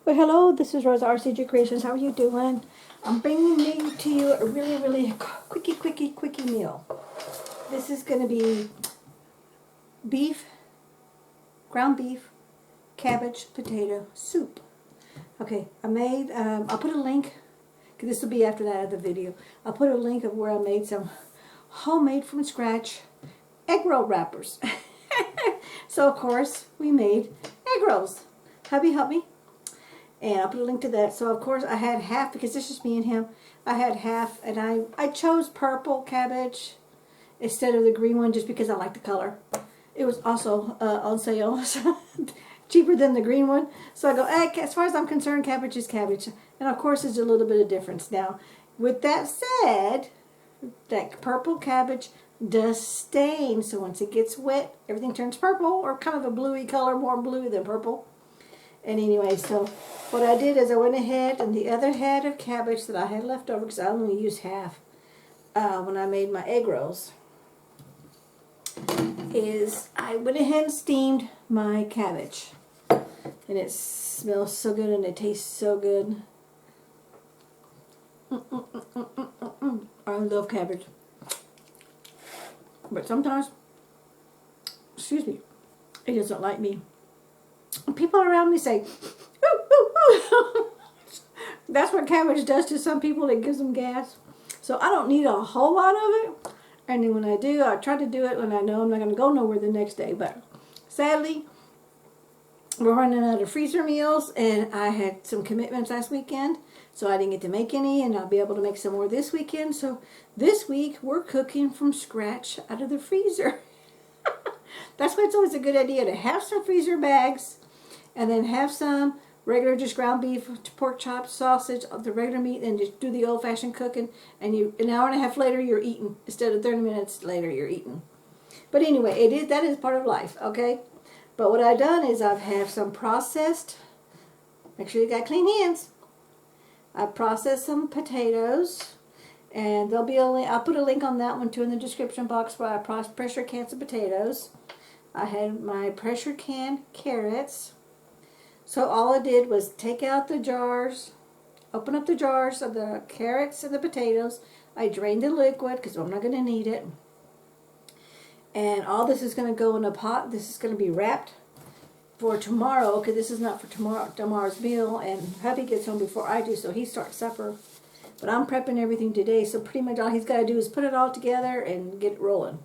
Well, hello, this is Rosa, RCG Creations. How are you doing? I'm bringing to you a really quickie meal. This is going to be ground beef, cabbage, potato soup. Okay, I made, I'll put a link, because this will be after that of the video. I'll put a link of where I made some homemade from scratch egg roll wrappers. So, of course, we made egg rolls. Hubby helped me. And I'll put a link to that. So, of course, I had half, because it's just me and him. I had half, and I chose purple cabbage instead of the green one just because I like the color. It was also on sale, so cheaper than the green one. So I go, hey, as far as I'm concerned, cabbage is cabbage. And, of course, there's a little bit of difference. Now, with that said, that purple cabbage does stain. So once it gets wet, everything turns purple, or kind of a bluey color, more blue than purple. And anyway, so what I did is I went ahead and the other head of cabbage that I had left over, because I only used half when I made my egg rolls, is I went ahead and steamed my cabbage. And it smells so good and it tastes so good. I love cabbage. But sometimes, excuse me, it doesn't like me. People around me say, ooh, ooh, ooh. That's what cabbage does to some people. It gives them gas. So I don't need a whole lot of it. And then when I do, I try to do it when I know I'm not going to go nowhere the next day. But sadly, we're running out of freezer meals. And I had some commitments last weekend. So I didn't get to make any. And I'll be able to make some more this weekend. So this week, we're cooking from scratch out of the freezer. That's why it's always a good idea to have some freezer bags. And then have some regular just ground beef, pork chops, sausage, the regular meat, and just do the old-fashioned cooking. And an hour and a half later, you're eating. Instead of 30 minutes later, you're eating. But anyway, that is part of life, okay? But what I've done is I've have some processed, make sure you got clean hands. I processed some potatoes. And there'll be a link, I'll put a link on that one too in the description box where I pressure canned some potatoes. I had my pressure canned carrots. So all I did was take out the jars, open up the jars of the carrots and the potatoes. I drained the liquid because I'm not going to need it. And all this is going to go in a pot. This is going to be wrapped for tomorrow, because this is not for tomorrow's meal. And hubby gets home before I do, so he starts supper. But I'm prepping everything today, so pretty much all he's got to do is put it all together and get it rolling.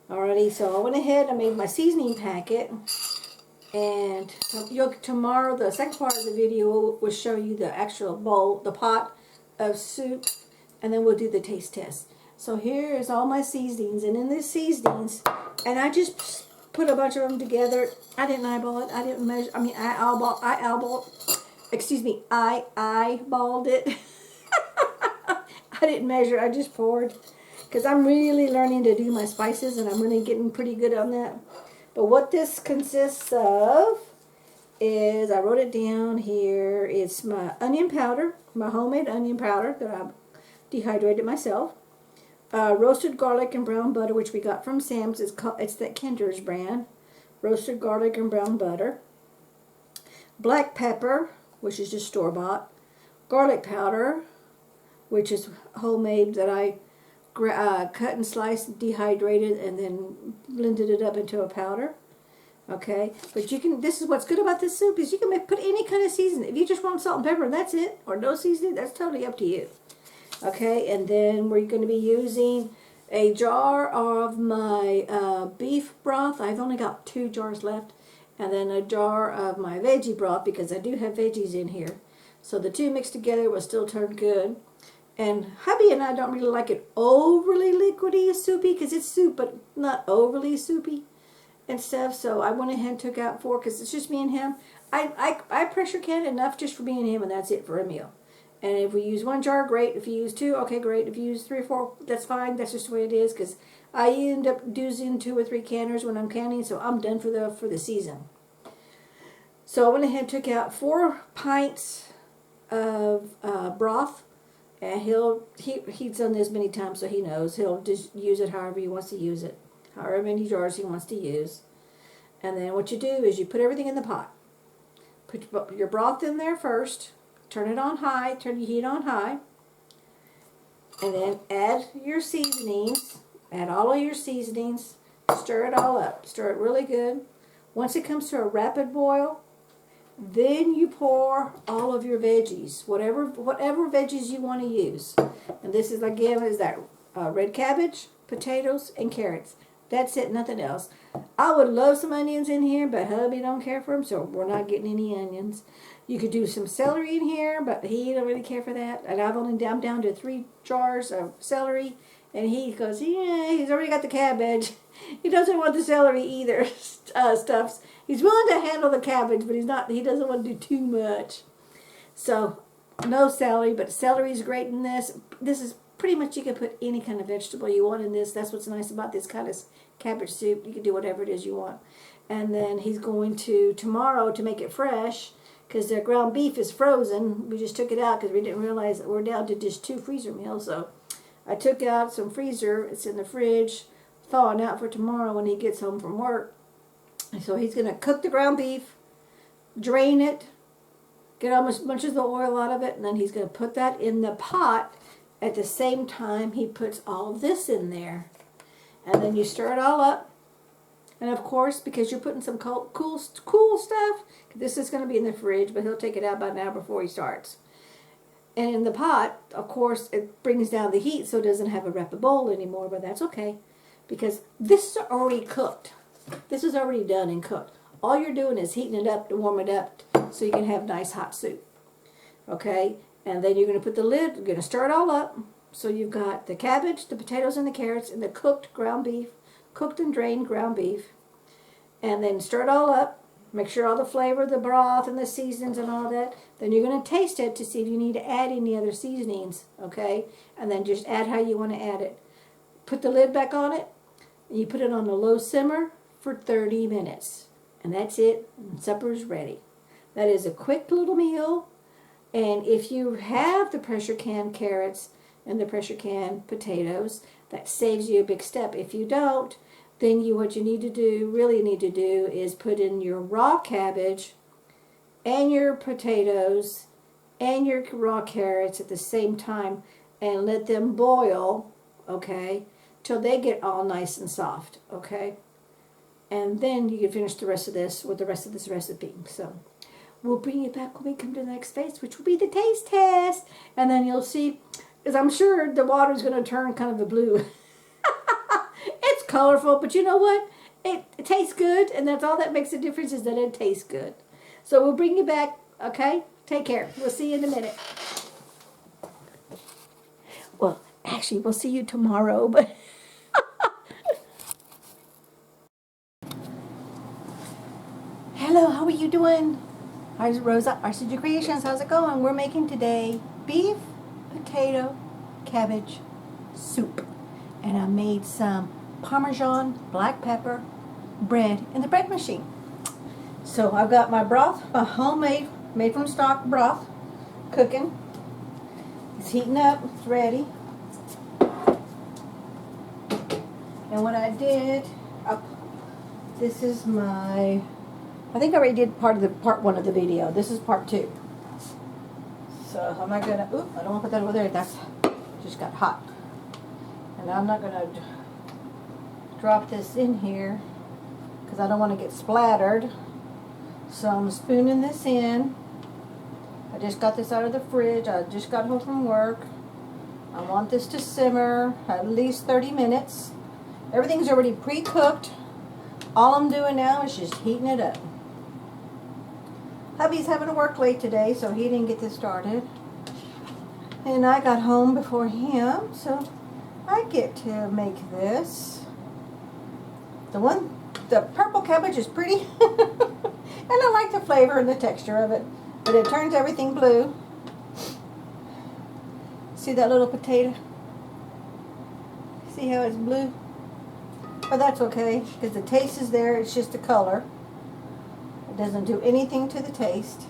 Alrighty, so I went ahead and made my seasoning packet. And tomorrow, the second part of the video will show you the actual bowl, the pot of soup, and then we'll do the taste test. So here is all my seasonings, and in these seasonings, and I just put a bunch of them together. I didn't eyeball it. I didn't measure. I mean, I eyeballed it. I didn't measure. I just poured, because I'm really learning to do my spices, and I'm really getting pretty good on that. But what this consists of is, I wrote it down here, it's my onion powder, my homemade onion powder that I dehydrated myself. Roasted garlic and brown butter, which we got from Sam's. It's that Kinder's brand. Roasted garlic and brown butter. Black pepper, which is just store-bought. Garlic powder, which is homemade, that I cut and sliced, dehydrated, and then blended it up into a powder. Okay, but you can, this is what's good about this soup, is you can put any kind of seasoning. If you just want salt and pepper and that's it, or no seasoning, that's totally up to you. Okay, and then we're going to be using a jar of my beef broth. I've only got 2 jars left. And then a jar of my veggie broth, because I do have veggies in here. So the two mixed together will still turn good. And hubby and I don't really like it overly liquidy, soupy, because it's soup, but not overly soupy and stuff. So I went ahead and took out 4, because it's just me and him. I pressure can enough just for me and him, and that's it for a meal. And if we use 1 jar, great. If you use 2, okay, great. If you use 3 or 4, that's fine. That's just the way it is, because I end up using 2 or 3 canners when I'm canning, so I'm done for the season. So I went ahead and took out 4 pints of broth. And he's done this many times, so he knows. He'll just use it however he wants to use it. However many jars he wants to use. And then what you do is you put everything in the pot. Put your broth in there first. Turn it on high. Turn your heat on high. And then add your seasonings. Add all of your seasonings. Stir it all up. Stir it really good. Once it comes to a rapid boil, then you pour all of your veggies, whatever veggies you want to use. And this is, again, is that red cabbage, potatoes, and carrots. That's it, nothing else. I would love some onions in here, but hubby don't care for them, so we're not getting any onions. You could do some celery in here, but he don't really care for that. And I'm down to 3 jars of celery, and he goes, yeah, he's already got the cabbage. He doesn't want the celery either. Stuffs. He's willing to handle the cabbage, but he doesn't want to do too much. So, no celery, but celery is great in this. This is pretty much, you can put any kind of vegetable you want in this. That's what's nice about this kind of cabbage soup. You can do whatever it is you want. And then he's going to, tomorrow, to make it fresh, because the ground beef is frozen. We just took it out because we didn't realize that we're down to just 2 freezer meals. So I took out some freezer. It's in the fridge, thawing out for tomorrow when he gets home from work. So he's going to cook the ground beef, drain it, get almost much of the oil out of it, and then he's going to put that in the pot. At the same time, he puts all this in there. And then you stir it all up. And of course, because you're putting some cool stuff, this is going to be in the fridge, but he'll take it out about an hour before he starts. And in the pot, of course, it brings down the heat so it doesn't have a rapid boil anymore, but that's okay. Because this is already cooked. This is already done and cooked. All you're doing is heating it up to warm it up so you can have nice hot soup. Okay? And then you're going to put the lid, you're going to stir it all up. So you've got the cabbage, the potatoes, and the carrots, and the cooked ground beef, cooked and drained ground beef. And then stir it all up. Make sure all the flavor, the broth, and the seasonings and all that. Then you're going to taste it to see if you need to add any other seasonings. Okay? And then just add how you want to add it. Put the lid back on it. And you put it on a low simmer for 30 minutes. And that's it. And supper's ready. That is a quick little meal. And if you have the pressure can carrots and the pressure can potatoes, that saves you a big step. If you don't, then what you need to do, really need to do, is put in your raw cabbage and your potatoes and your raw carrots at the same time and let them boil, okay, till they get all nice and soft, okay? And then you can finish the rest of this with the rest of this recipe. So we'll bring you back when we come to the next phase, which will be the taste test. And then you'll see, because I'm sure the water's going to turn kind of a blue. It's colorful, but you know what? It tastes good, and that's all that makes a difference, is that it tastes good. So we'll bring you back, okay? Take care. We'll see you in a minute. Well, actually, we'll see you tomorrow, but... Hello, how are you doing? Hi, Rosa, rcgkreations. How's it going? We're making today beef, potato, cabbage soup. And I made some Parmesan, black pepper, bread in the bread machine. So I've got my broth, my homemade, made from stock broth, cooking. It's heating up, it's ready. And what I did, this is my, I think I already did part 1 of the video. This is part 2. So I'm not gonna, oop, I don't want to put that over there. That's just got hot. And I'm not gonna drop this in here because I don't want to get splattered. So I'm spooning this in. I just got this out of the fridge. I just got home from work. I want this to simmer at least 30 minutes. Everything's already pre-cooked. All I'm doing now is just heating it up. Hubby's having to work late today, so he didn't get this started. And I got home before him, so I get to make this. The purple cabbage is pretty. And I like the flavor and the texture of it. But it turns everything blue. See that little potato? See how it's blue? But that's okay, because the taste is there. It's just the color. It doesn't do anything to the taste.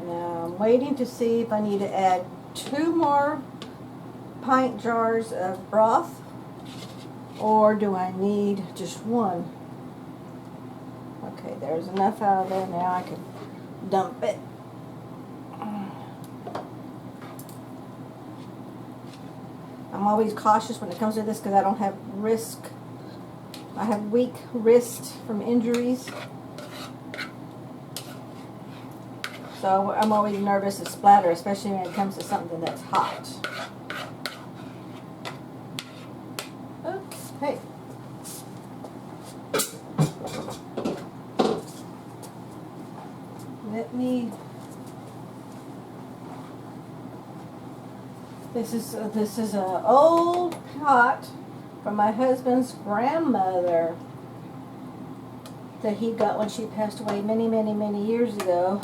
Now I'm waiting to see if I need to add 2 more pint jars of broth, or do I need just one? Okay, there's enough out of there. Now I can dump it. I'm always cautious when it comes to this because I don't have risk. I have weak wrists from injuries. So I'm always nervous to splatter, especially when it comes to something that's hot. Okay. Let me. This is an old pot from my husband's grandmother that he got when she passed away many years ago.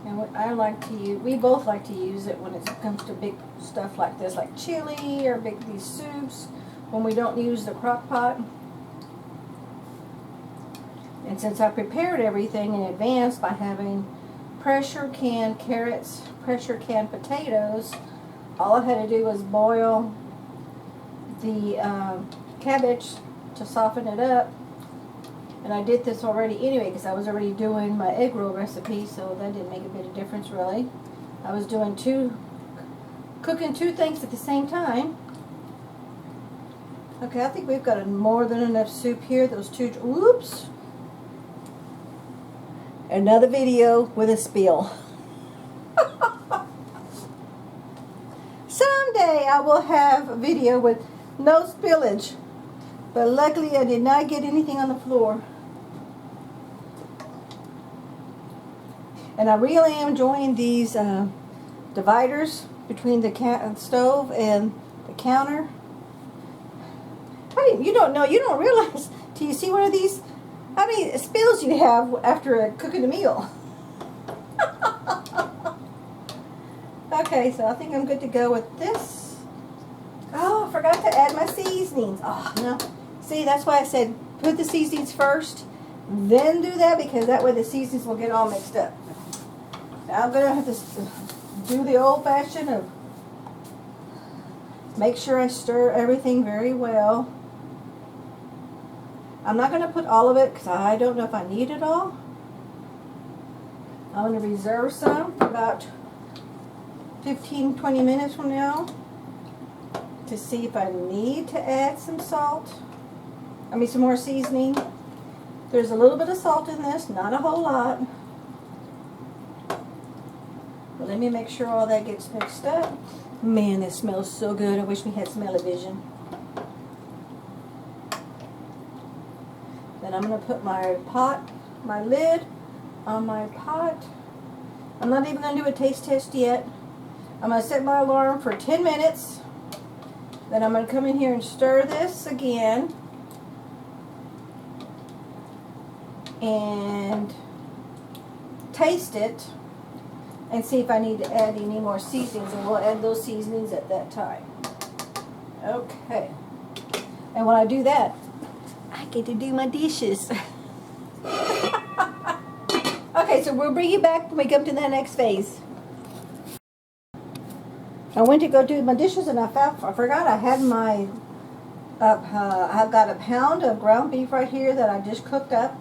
And what I like to use, we both like to use it when it comes to big stuff like this, like chili or these soups, when we don't use the crock pot. And since I prepared everything in advance by having pressure canned carrots, pressure canned potatoes, all I had to do was boil the cabbage to soften it up. And I did this already anyway because I was already doing my egg roll recipe, so that didn't make a bit of difference really. I was doing cooking two things at the same time. Okay, I think we've got more than enough soup here. Those two, whoops. Another video with a spill. Someday I will have a video with no spillage. But luckily I did not get anything on the floor. And I really am enjoying these dividers between the stove and the counter. You don't realize till you see one of these how many spills you have after cooking a meal. Okay, so I think I'm good to go with this. Oh, I forgot to add my seasonings. Oh, no. See, that's why I said put the seasonings first, then do that, because that way the seasonings will get all mixed up. Now I'm going to have to do the old-fashioned of make sure I stir everything very well. I'm not going to put all of it because I don't know if I need it all. I'm going to reserve some for about 15-20 minutes from now to see if I need to add some salt. Some more seasoning. There's a little bit of salt in this, not a whole lot. But let me make sure all that gets mixed up. Man, this smells so good. I wish we had smell-o-vision. Then I'm going to put my lid on my pot. I'm not even going to do a taste test yet. I'm going to set my alarm for 10 minutes. Then I'm going to come in here and stir this again. And taste it. And see if I need to add any more seasonings. And we'll add those seasonings at that time. Okay. And when I do that, I get to do my dishes. Okay, so we'll bring you back when we come to the next phase. I went to go do my dishes and I forgot I had my, I've got a pound of ground beef right here that I just cooked up.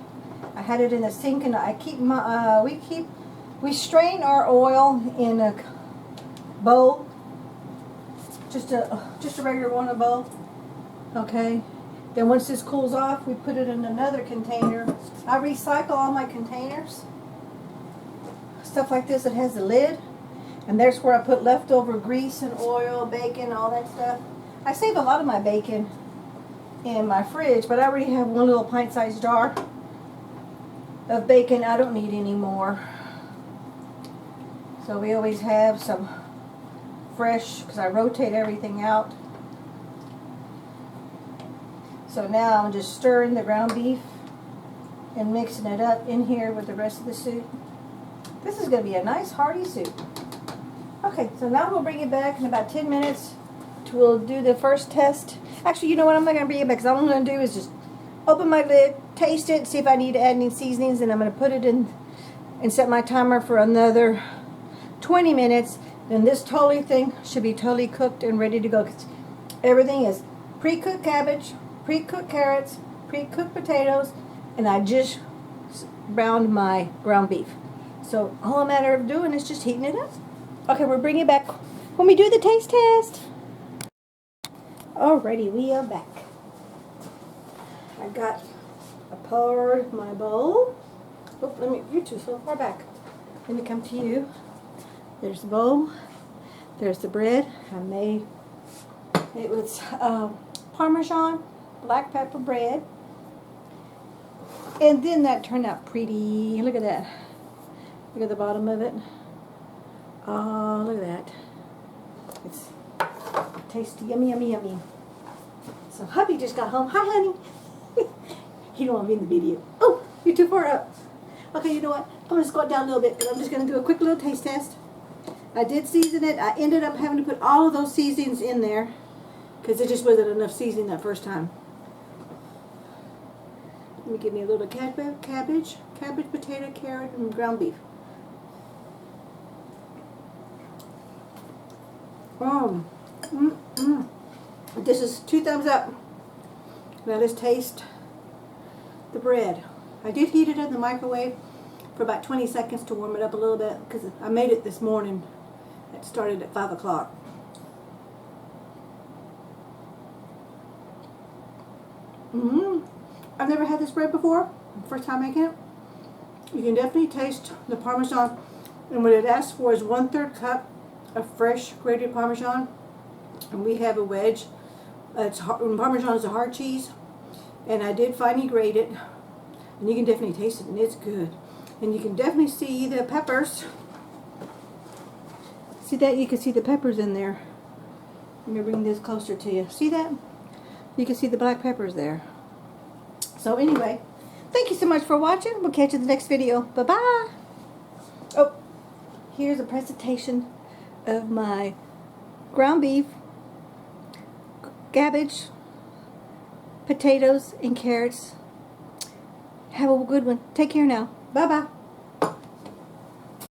I had it in the sink, and I keep my, we strain our oil in a bowl, just a regular one, a bowl. Okay. Then once this cools off, we put it in another container. I recycle all my containers. Stuff like this that has the lid. And there's where I put leftover grease and oil, bacon, all that stuff. I save a lot of my bacon in my fridge, but I already have one little pint-sized jar of bacon. I don't need any more. So we always have some fresh, because I rotate everything out. So now I'm just stirring the ground beef and mixing it up in here with the rest of the soup. This is going to be a nice hearty soup. Okay, so now we'll bring it back in about 10 minutes. We'll do the first test. Actually, you know what? I'm not going to bring it back, because all I'm going to do is just open my lid, taste it, see if I need to add any seasonings, and I'm going to put it in and set my timer for another 20 minutes. And this totally thing should be totally cooked and ready to go. 'Cause everything is pre-cooked cabbage, pre-cooked carrots, pre-cooked potatoes, and I just browned my ground beef. So all a matter of doing is just heating it up. Okay, we'll bring it back when we do the taste test. Alrighty, we are back. I poured my bowl. Oh, you're too so far back. Let me come to you. There's the bowl. There's the bread. It was Parmesan, black pepper bread. And then that turned out pretty. Look at that. Look at the bottom of it. Oh, look at that. It's tasty, yummy, yummy, yummy. So hubby just got home. Hi, honey. He don't want to be in the video. Oh, you're too far up. Okay, you know what? I'm going to squat down a little bit because I'm just going to do a quick little taste test. I did season it. I ended up having to put all of those seasonings in there because it just wasn't enough seasoning that first time. Let me give me a little cabbage, potato, carrot, and ground beef. This is 2 thumbs up. Now let's taste the bread. I did heat it in the microwave for about 20 seconds to warm it up a little bit because I made it this morning. It started at 5 o'clock. I've never had this bread before. First time making it. You can definitely taste the Parmesan. And what it asks for is 1/3 cup of fresh grated Parmesan. And we have a wedge. Parmesan is a hard cheese. And I did finally grate it. And you can definitely taste it, and it's good. And you can definitely see the peppers. See that? You can see the peppers in there. Let me bring this closer to you. See that? You can see the black peppers there. So anyway, thank you so much for watching. We'll catch you in the next video. Bye-bye. Oh, here's a presentation of my ground beef, cabbage, potatoes, and carrots. Have a good one. Take care now. Bye-bye.